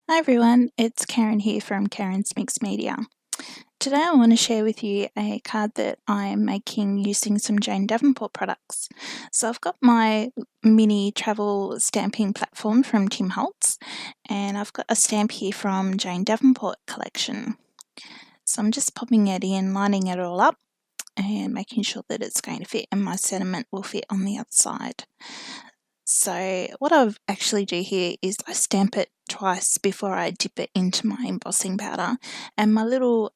Hi everyone, it's Karen here from Karen's Mix Media. Today I want to share with you a card that I am making using some Jane Davenport products. So I've got my mini travel stamping platform from Tim Holtz, and I've got a stamp here from Jane Davenport collection. So I'm just popping it in, lining it all up and making sure that it's going to fit and my sentiment will fit on the other side. So what I've actually do here is I stamp it twice before I dip it into my embossing powder, and my little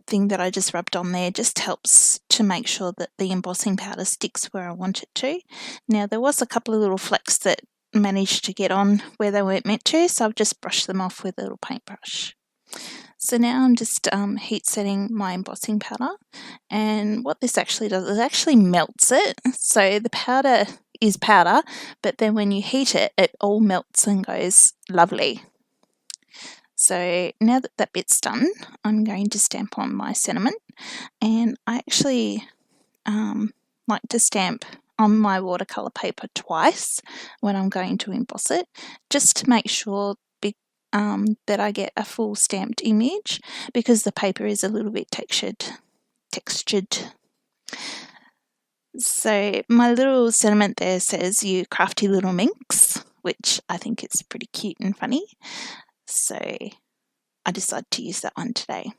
thing that I just rubbed on there just helps to make sure that the embossing powder sticks where I want it to. Now there was a couple of little flecks that managed to get on where they weren't meant to, so I've just brushed them off with a little paintbrush. So now I'm just heat setting my embossing powder, and what this actually does is it actually melts it. So the powder is powder, but then when you heat it, it all melts and goes lovely. So now that that bit's done, I'm going to stamp on my sentiment, and I actually like to stamp on my watercolour paper twice when I'm going to emboss it, just to make sure that I get a full stamped image, because the paper is a little bit textured. So my little sentiment there says, "You crafty little minx," which I think is pretty cute and funny. So I decided to use that one today.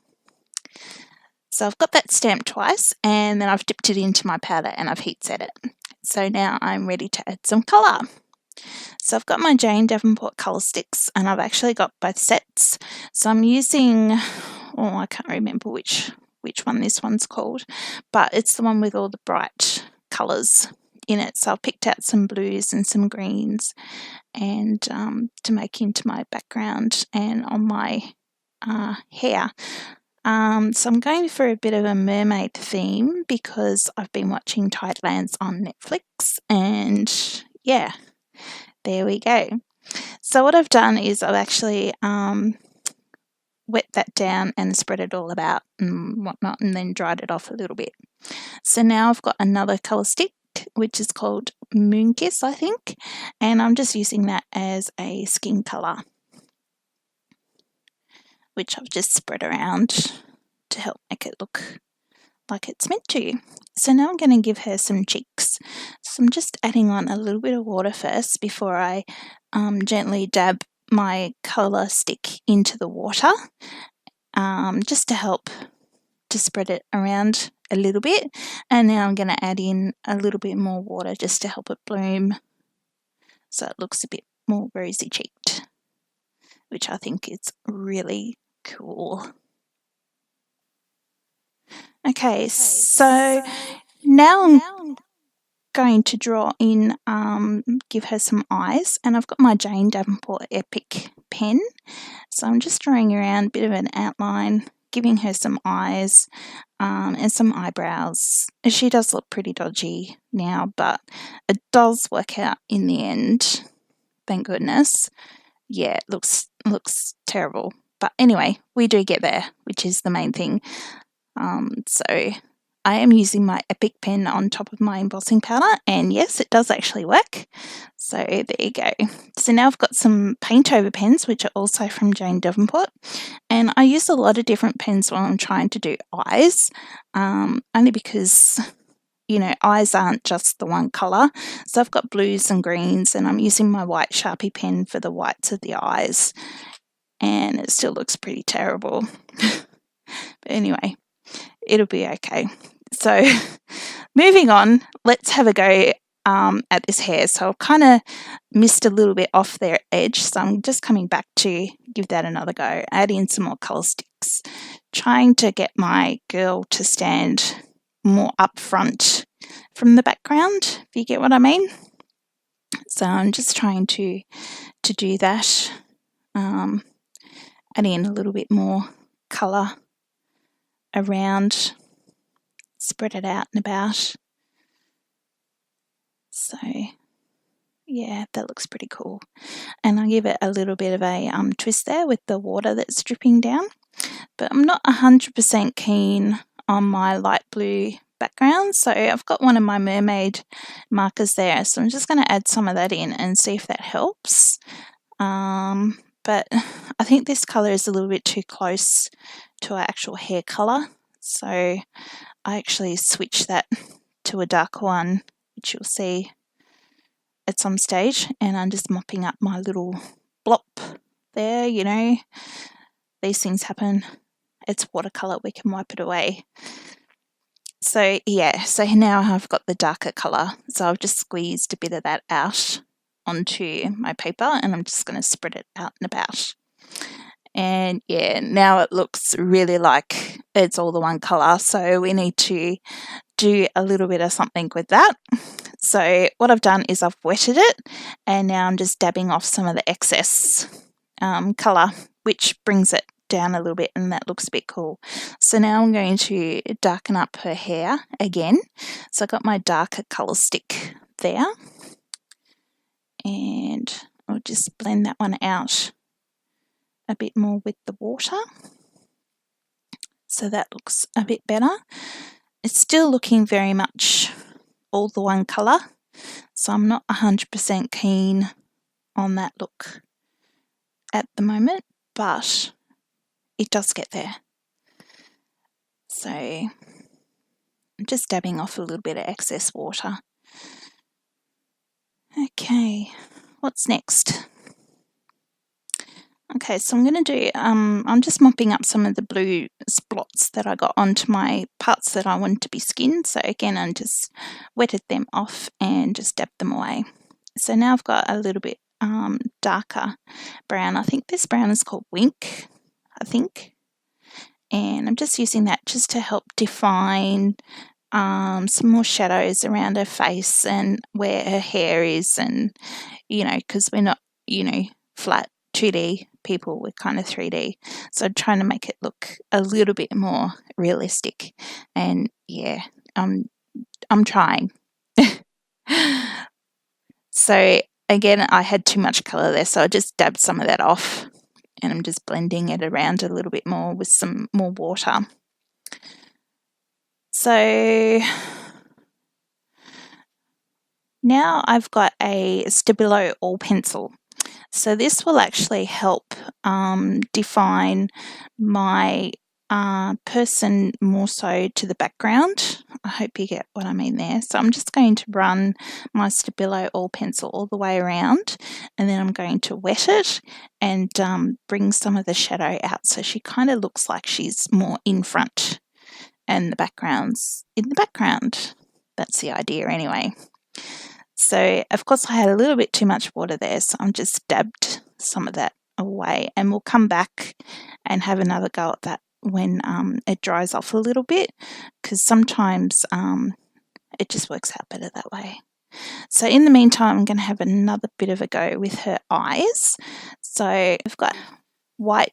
So I've got that stamped twice, and then I've dipped it into my powder and I've heat set it. So now I'm ready to add some colour. So I've got my Jane Davenport colour sticks, and I've actually got both sets. So I'm using, I can't remember which one this one's called, but it's the one with all the bright colours in it. So I've picked out some blues and some greens, and to make into my background and on my hair. So I'm going for a bit of a mermaid theme because I've been watching Tidelands on Netflix, and yeah, there we go. So what I've done is I've actually wet that down and spread it all about and whatnot, and then dried it off a little bit. So now I've got another colour stick, which is called Moon Kiss, I think, and I'm just using that as a skin colour, which I've just spread around to help make it look like it's meant to. So now I'm going to give her some cheeks. So I'm just adding on a little bit of water first before I gently dab my colour stick into the water, just to help to spread it around a little bit. And now I'm going to add in a little bit more water just to help it bloom so it looks a bit more rosy cheeked, which I think is really cool. Okay, so now I'm going to draw in, give her some eyes, and I've got my Jane Davenport Epic pen. So I'm just drawing around a bit of an outline, giving her some eyes and some eyebrows. She does look pretty dodgy now, but it does work out in the end, thank goodness. Yeah, it looks terrible, but anyway, we do get there, which is the main thing. So I am using my Epic pen on top of my embossing powder, and yes, it does actually work. So there you go. So now I've got some paint over pens, which are also from Jane Davenport, and I use a lot of different pens while I'm trying to do eyes, only because, you know, eyes aren't just the one colour. So I've got blues and greens, and I'm using my white Sharpie pen for the whites of the eyes, and it still looks pretty terrible. But anyway, it'll be okay. So moving on, let's have a go at this hair. So I've kind of missed a little bit off their edge, so I'm just coming back to give that another go. Add in some more colour sticks, trying to get my girl to stand more up front from the background, if you get what I mean. So I'm just trying to do that, add in a little bit more colour around, spread it out and about. So yeah, that looks pretty cool. And I'll give it a little bit of a twist there with the water that's dripping down. But I'm not 100% keen on my light blue background, so I've got one of my Mermaid markers there, so I'm just going to add some of that in and see if that helps. But but I think this colour is a little bit too close to our actual hair colour, so I actually switched that to a darker one, which you'll see at some stage, and I'm just mopping up my little blop there. You know, these things happen. It's watercolour, we can wipe it away. So yeah, so now I've got the darker colour, so I've just squeezed a bit of that out onto my paper, and I'm just going to spread it out and about. And yeah, now it looks really like it's all the one colour, so we need to do a little bit of something with that. So what I've done is I've wetted it, and now I'm just dabbing off some of the excess colour, which brings it down a little bit, and that looks a bit cool. So now I'm going to darken up her hair again. So I got my darker colour stick there, and I'll just blend that one out a bit more with the water. So that looks a bit better. It's still looking very much all the one colour, so I'm not 100% keen on that look at the moment, but it does get there. So I'm just dabbing off a little bit of excess water. Okay, what's next? Okay, so I'm going to do, I'm just mopping up some of the blue splots that I got onto my parts that I wanted to be skinned. So again, I just wetted them off and just dabbed them away. So now I've got a little bit darker brown. I think this brown is called Wink, I think. And I'm just using that just to help define some more shadows around her face and where her hair is, and, you know, because we're not, you know, flat 2D people, we're kind of 3D, so I'm trying to make it look a little bit more realistic. And yeah, I'm trying. So again, I had too much colour there, so I just dabbed some of that off, and I'm just blending it around a little bit more with some more water. So now I've got a Stabilo All Pencil. So this will actually help define my person more so to the background. I hope you get what I mean there. So I'm just going to run my Stabilo All Pencil all the way around, and then I'm going to wet it and bring some of the shadow out, so she kind of looks like she's more in front and the background's in the background. That's the idea anyway. So of course I had a little bit too much water there, so I'm just dabbed some of that away, and we'll come back and have another go at that when it dries off a little bit, because sometimes it just works out better that way. So in the meantime, I'm going to have another bit of a go with her eyes. So I've got white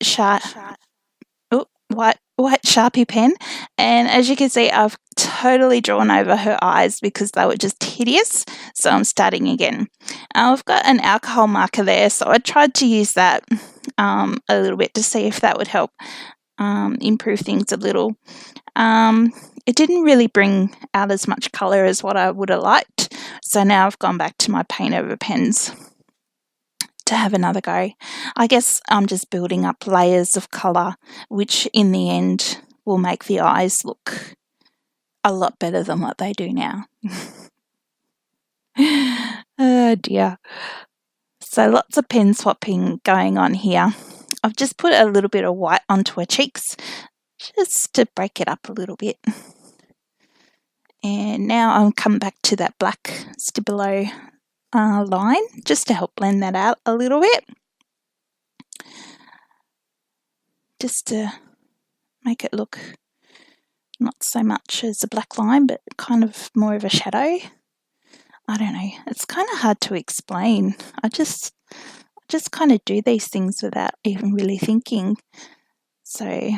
Sharpie pen, and as you can see, I've totally drawn over her eyes because they were just hideous, so I'm starting again. I've got an alcohol marker there, so I tried to use that a little bit to see if that would help improve things a little. It didn't really bring out as much colour as what I would have liked, so now I've gone back to my paint over pens to have another go. I guess I'm just building up layers of colour, which in the end will make the eyes look a lot better than what they do now. Oh dear. So lots of pen swapping going on here. I've just put a little bit of white onto her cheeks just to break it up a little bit. And now I'll come back to that black Stabilo line just to help blend that out a little bit, just to make it look not so much as a black line but kind of more of a shadow. I don't know, it's kind of hard to explain. I just kind of do these things without even really thinking. So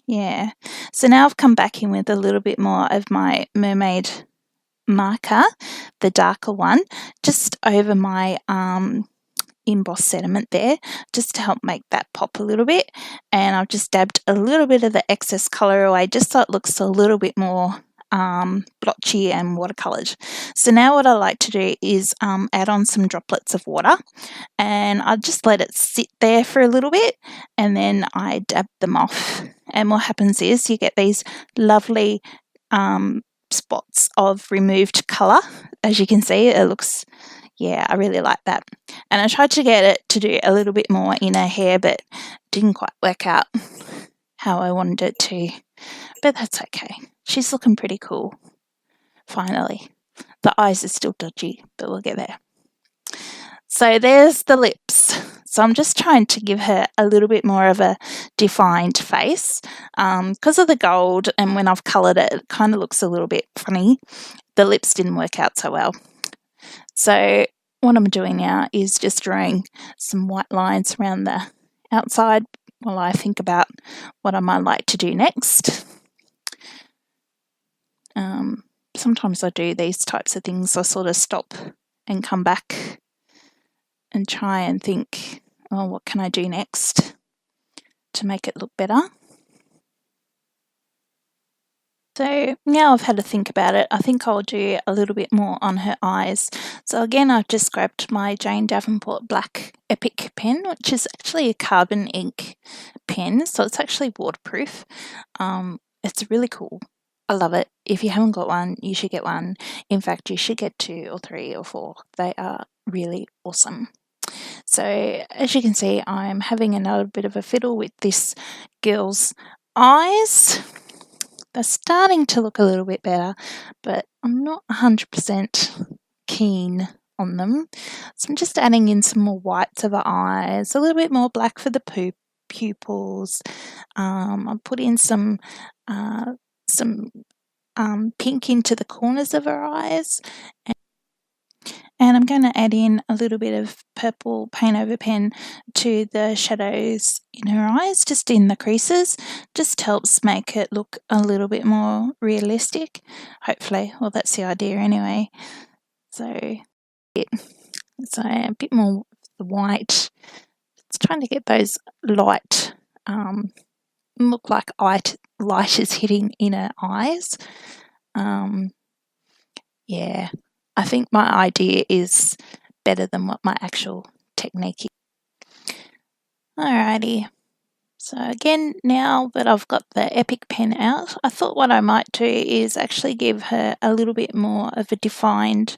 yeah, so now I've come back in with a little bit more of my Mermaid marker, the darker one, just over my embossed sediment there, just to help make that pop a little bit. And I've just dabbed a little bit of the excess colour away just so it looks a little bit more blotchy and watercoloured. So now what I like to do is add on some droplets of water, and I just let it sit there for a little bit, and then I dab them off. And what happens is you get these lovely spots of removed colour. As you can see, it looks, yeah, I really like that. And I tried to get it to do a little bit more in her hair, but didn't quite work out how I wanted it to. But that's okay. She's looking pretty cool, finally. The eyes are still dodgy, but we'll get there. So there's the lips. So I'm just trying to give her a little bit more of a defined face. Because of the gold, and when I've coloured it, it kind of looks a little bit funny. The lips didn't work out so well. So what I'm doing now is just drawing some white lines around the outside while I think about what I might like to do next. Sometimes I do these types of things. I sort of stop and come back and try and think, oh, what can I do next to make it look better? So now I've had to think about it, I think I'll do a little bit more on her eyes. So again, I've just grabbed my Jane Davenport Black Epic pen, which is actually a carbon ink pen, so it's actually waterproof. It's really cool. I love it. If you haven't got one, you should get one. In fact, you should get 2 or 3 or 4. They are really awesome. So as you can see, I'm having another bit of a fiddle with this girl's eyes. They're starting to look a little bit better, but I'm not 100% keen on them. So I'm just adding in some more whites of her eyes, a little bit more black for the pupils. I'll put in some pink into the corners of her eyes. And I'm going to add in a little bit of purple paint over pen to the shadows in her eyes, just in the creases. Just helps make it look a little bit more realistic, hopefully. Well, that's the idea anyway. So a bit more white. Just trying to get those light, look like light is hitting in her eyes. Yeah. I think my idea is better than what my actual technique is. Alrighty. So again, now that I've got the Epic pen out, I thought what I might do is actually give her a little bit more of a defined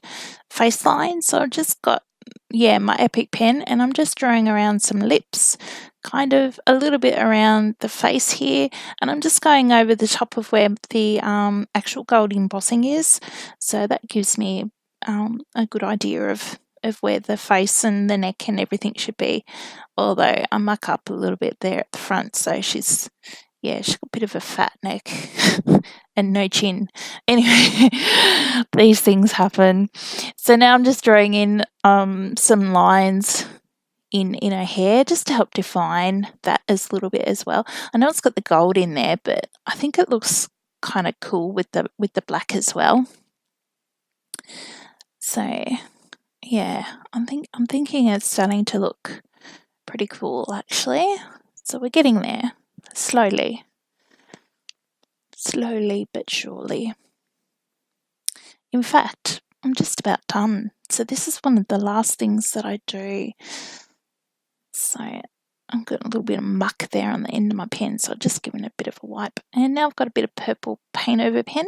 face line. So I've just got, my Epic pen, and I'm just drawing around some lips, kind of a little bit around the face here, and I'm just going over the top of where the actual gold embossing is. So that gives me a good idea of where the face and the neck and everything should be, although I muck up a little bit there at the front, so she's got a bit of a fat neck and no chin. Anyway, these things happen. So now I'm just drawing in some lines in her hair just to help define that as a little bit as well. I know it's got the gold in there, but I think it looks kind of cool with the black as well. So yeah, I'm thinking it's starting to look pretty cool actually. So we're getting there, slowly but surely. In fact, I'm just about done. So this is one of the last things that I do. So I've got a little bit of muck there on the end of my pen, so I've just given it a bit of a wipe. And now I've got a bit of purple paint over pen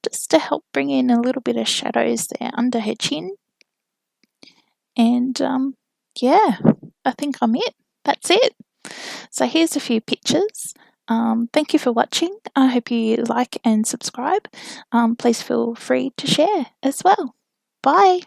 just to help bring in a little bit of shadows there under her chin. And I think I'm it. That's it. So here's a few pictures. Thank you for watching. I hope you like and subscribe. Please feel free to share as well. Bye.